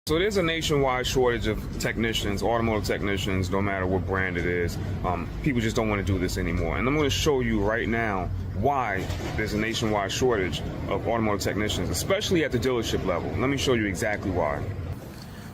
So there's a nationwide shortage of technicians, automotive technicians, no matter what brand it is. People just don't want to do this anymore. And I'm going to show you right now why there's a nationwide shortage of automotive technicians, especially at the dealership level. Let me show you exactly why.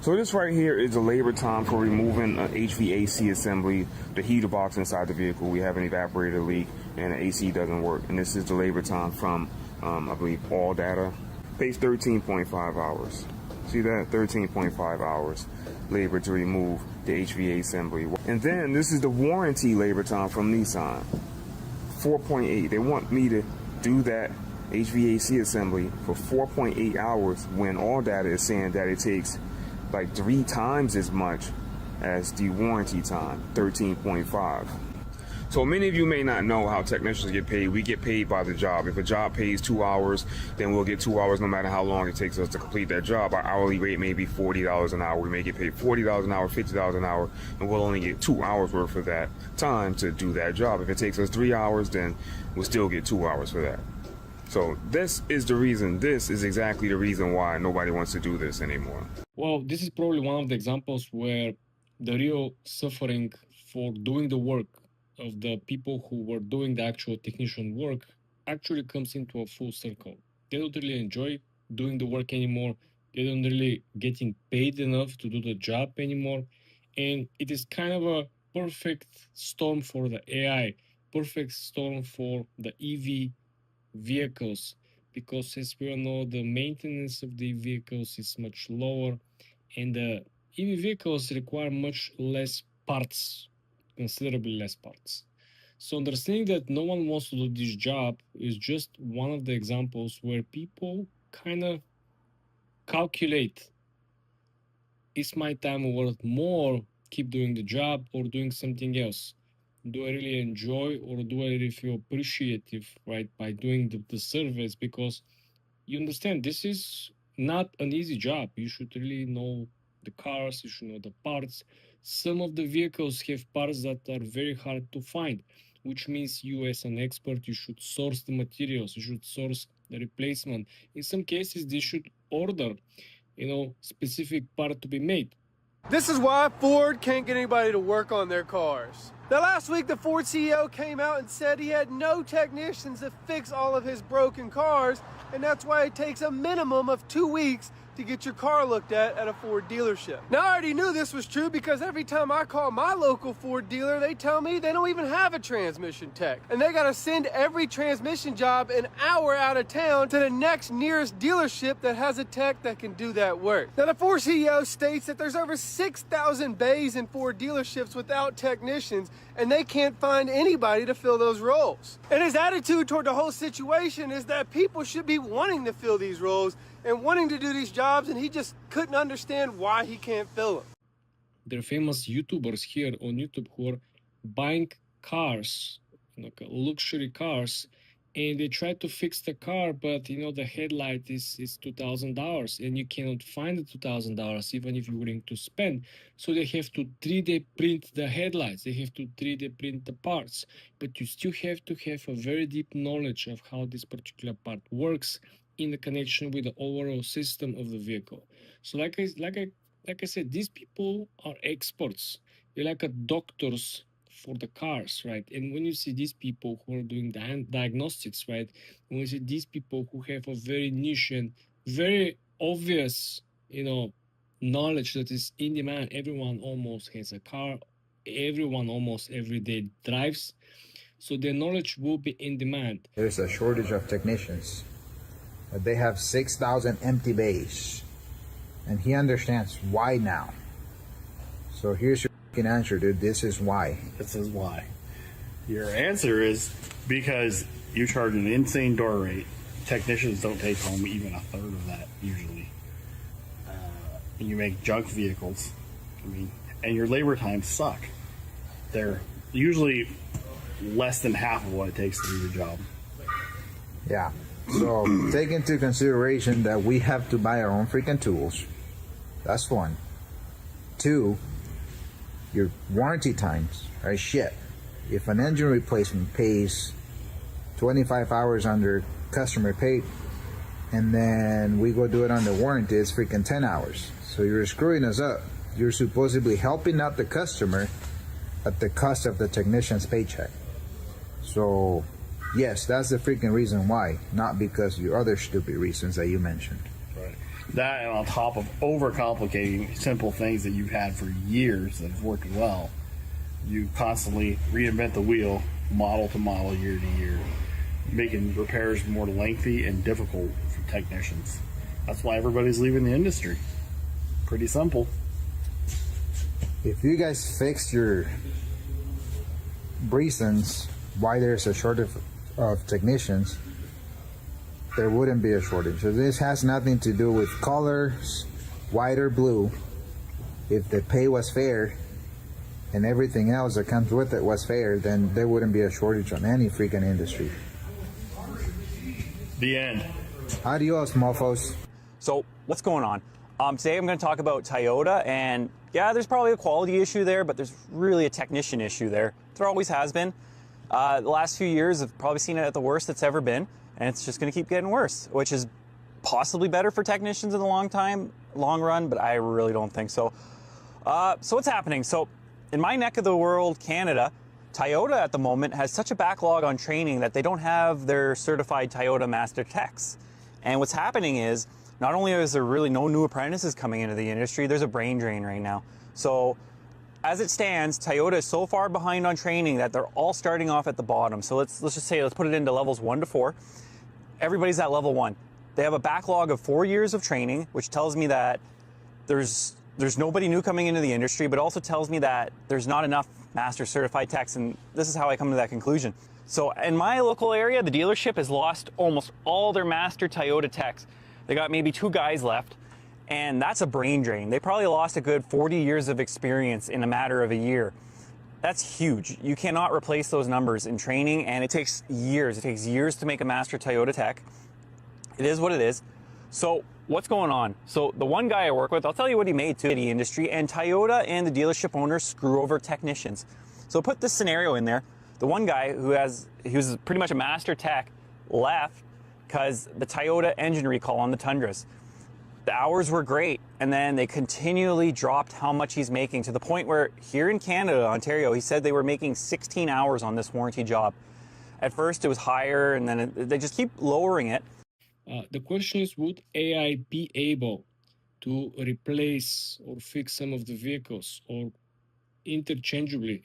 So this right here is the labor time for removing an HVAC assembly, the heater box inside the vehicle. We have an evaporator leak and the AC doesn't work. And this is the labor time from, I believe, ALLDATA. Pays 13.5 hours. See that? 13.5 hours labor to remove the HVAC assembly. And then this is the warranty labor time from Nissan. 4.8. They want me to do that HVAC assembly for 4.8 hours when ALLDATA is saying that it takes like 3 times as much as the warranty time, 13.5. So many of you may not know how technicians get paid. We get paid by the job. If a job pays 2 hours, then we'll get 2 hours no matter how long it takes us to complete that job. Our hourly rate may be $40 an hour. We may get paid $40 an hour, $50 an hour, and we'll only get 2 hours worth of that time to do that job. If it takes us 3 hours, then we'll still get 2 hours for that. So this is the reason, this is exactly the reason why nobody wants to do this anymore. Well, this is probably one of the examples where the real suffering for doing the work of the people who were doing the actual technician work actually comes into a full circle. They don't really enjoy doing the work anymore. They don't really getting paid enough to do the job anymore. And it is kind of a perfect storm for the AI, perfect storm for the EV vehicles, because as we all know, the maintenance of the vehicles is much lower and the EV vehicles require much less parts, considerably less parts. So understanding that no one wants to do this job is just one of the examples where people kind of calculate, is my time worth more keep doing the job or doing something else? Do I really enjoy or do I really feel appreciative, right, by doing the service? Because you understand this is not an easy job. You should really know the cars, you should know the parts. Some of the vehicles have parts that are very hard to find, which means you as an expert, you should source the materials, you should source the replacement. In some cases, they should order, specific part to be made. This is why Ford can't get anybody to work on their cars. Now last week the Ford CEO came out and said he had no technicians to fix all of his broken cars, and that's why it takes a minimum of 2 weeks to get your car looked at a Ford dealership. Now I already knew this was true because every time I call my local Ford dealer, they tell me they don't even have a transmission tech. And they gotta send every transmission job an hour out of town to the next nearest dealership that has a tech that can do that work. Now the Ford CEO states that there's over 6,000 bays in Ford dealerships without technicians, and they can't find anybody to fill those roles. And his attitude toward the whole situation is that people should be wanting to fill these roles and wanting to do these jobs, and he just couldn't understand why he can't fill them. There are famous YouTubers here on YouTube who are buying cars, like luxury cars, and they try to fix the car, but the headlight is $2,000 and you cannot find the $2,000 even if you're willing to spend. So they have to 3D print the headlights, they have to 3D print the parts, but you still have to have a very deep knowledge of how this particular part works in the connection with the overall system of the vehicle. So like I said, these people are experts. They're like doctors for the cars, right? And when you see these people who are doing diagnostics, right? When you see these people who have a very niche and very obvious, knowledge that is in demand. Everyone almost has a car. Everyone almost every day drives. So their knowledge will be in demand. There's a shortage of technicians. They have 6,000 empty bays. And he understands why now. So here's your answer, dude. This is why. This is why. Your answer is because you charge an insane door rate. Technicians don't take home even a third of that usually. And you make junk vehicles. And your labor times suck. They're usually less than half of what it takes to do your job. Yeah. So take into consideration that we have to buy our own freaking tools. That's one. 2, your warranty times are shit. If an engine replacement pays 25 hours under customer pay, and then we go do it under warranty, it's freaking 10 hours. So you're screwing us up. You're supposedly helping out the customer at the cost of the technician's paycheck. So, yes, that's the freaking reason why, not because your other stupid reasons that you mentioned. Right. That, and on top of overcomplicating simple things that you've had for years that have worked well, you constantly reinvent the wheel, model to model, year to year, making repairs more lengthy and difficult for technicians. That's why everybody's leaving the industry. Pretty simple. If you guys fix your reasons why there's a shortage of technicians, there wouldn't be a shortage. So this has nothing to do with colors, white or blue. If the pay was fair and everything else that comes with it was fair, then there wouldn't be a shortage on any freaking industry. The end. Adios, mofos. So what's going on? Today I'm going to talk about Toyota, and yeah, there's probably a quality issue there, but there's really a technician issue there. There always has been. The last few years have probably seen it at the worst it's ever been, and it's just going to keep getting worse, which is possibly better for technicians in the long run, but I really don't think so. So what's happening? So in my neck of the world, Canada, Toyota at the moment has such a backlog on training that they don't have their certified Toyota Master Techs. And what's happening is, not only is there really no new apprentices coming into the industry, there's a brain drain right now. So as it stands, Toyota is so far behind on training that they're all starting off at the bottom. So let's put it into levels 1 to 4. Everybody's at level 1. They have a backlog of 4 years of training, which tells me that there's nobody new coming into the industry, but also tells me that there's not enough master certified techs, and this is how I come to that conclusion. So in my local area, the dealership has lost almost all their master Toyota techs. They got maybe 2 guys left, and that's a brain drain. They probably lost a good 40 years of experience in a matter of a year. That's huge. You cannot replace those numbers in training, and it takes years. It takes years to make a master Toyota tech. It is what it is. So what's going on? So the one guy I work with, I'll tell you what he made to the industry, and Toyota and the dealership owners screw over technicians. So put this scenario in there. The one guy he was pretty much a master tech, left because the Toyota engine recall on the Tundras. The hours were great, and then they continually dropped how much he's making, to the point where here in Canada, Ontario, he said they were making 16 hours on this warranty job. At first it was higher, and then they just keep lowering it. The question is, would AI be able to replace or fix some of the vehicles, or interchangeably,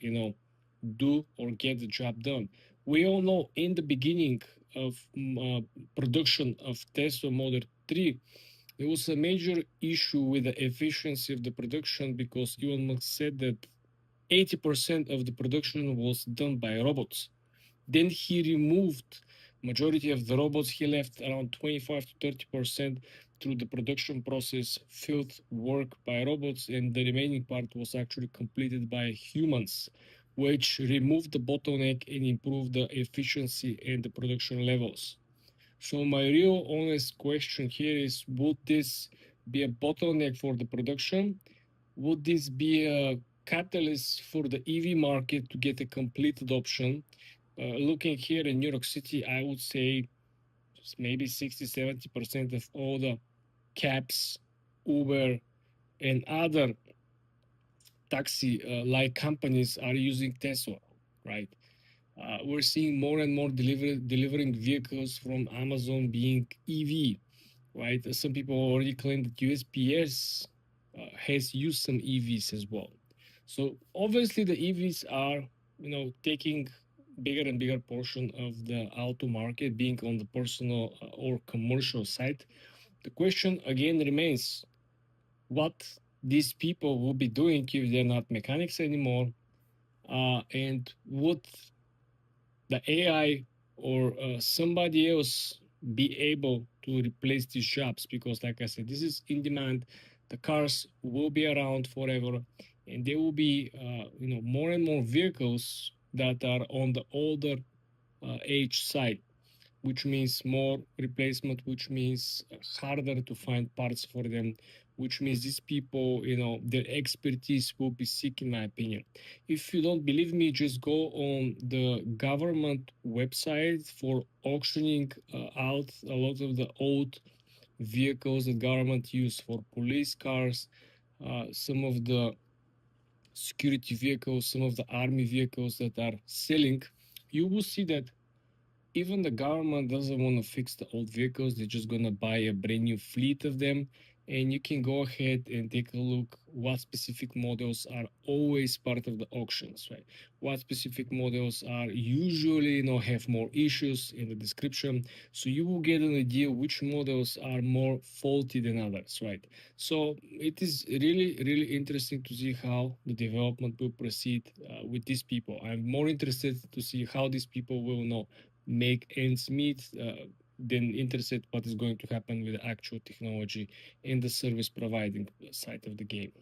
do or get the job done? We all know in the beginning of production of Tesla Model 3, there was a major issue with the efficiency of the production, because Elon Musk said that 80% of the production was done by robots. Then he removed majority of the robots. He left around 25 to 30% through the production process field work by robots, and the remaining part was actually completed by humans, which removed the bottleneck and improved the efficiency and the production levels. So my real honest question here is, would this be a bottleneck for the production? Would this be a catalyst for the EV market to get a complete adoption? Looking here in New York City, I would say maybe 60-70% of all the cabs, Uber, and other taxi-like companies are using Tesla, right? We're seeing more and more delivering vehicles from Amazon being EV, right? Some people already claim that USPS has used some EVs as well. So obviously the EVs are, taking bigger and bigger portion of the auto market, being on the personal or commercial side. The question again remains, what these people will be doing if they're not mechanics anymore, and would the AI or somebody else be able to replace these jobs? Because like I said, this is in demand. The cars will be around forever, and there will be more and more vehicles that are on the older age side, which means more replacement, which means harder to find parts for them, which means these people, their expertise will be sick, in my opinion. If you don't believe me, just go on the government website for auctioning out a lot of the old vehicles that government use for police cars, some of the security vehicles, some of the army vehicles that are selling, you will see that even the government doesn't want to fix the old vehicles. They're just going to buy a brand new fleet of them. And you can go ahead and take a look what specific models are always part of the auctions, right? What specific models are usually, have more issues in the description. So you will get an idea which models are more faulty than others, right? So it is really, really interesting to see how the development will proceed with these people. I'm more interested to see how these people will make ends meet than interested what is going to happen with the actual technology and the service providing side of the game.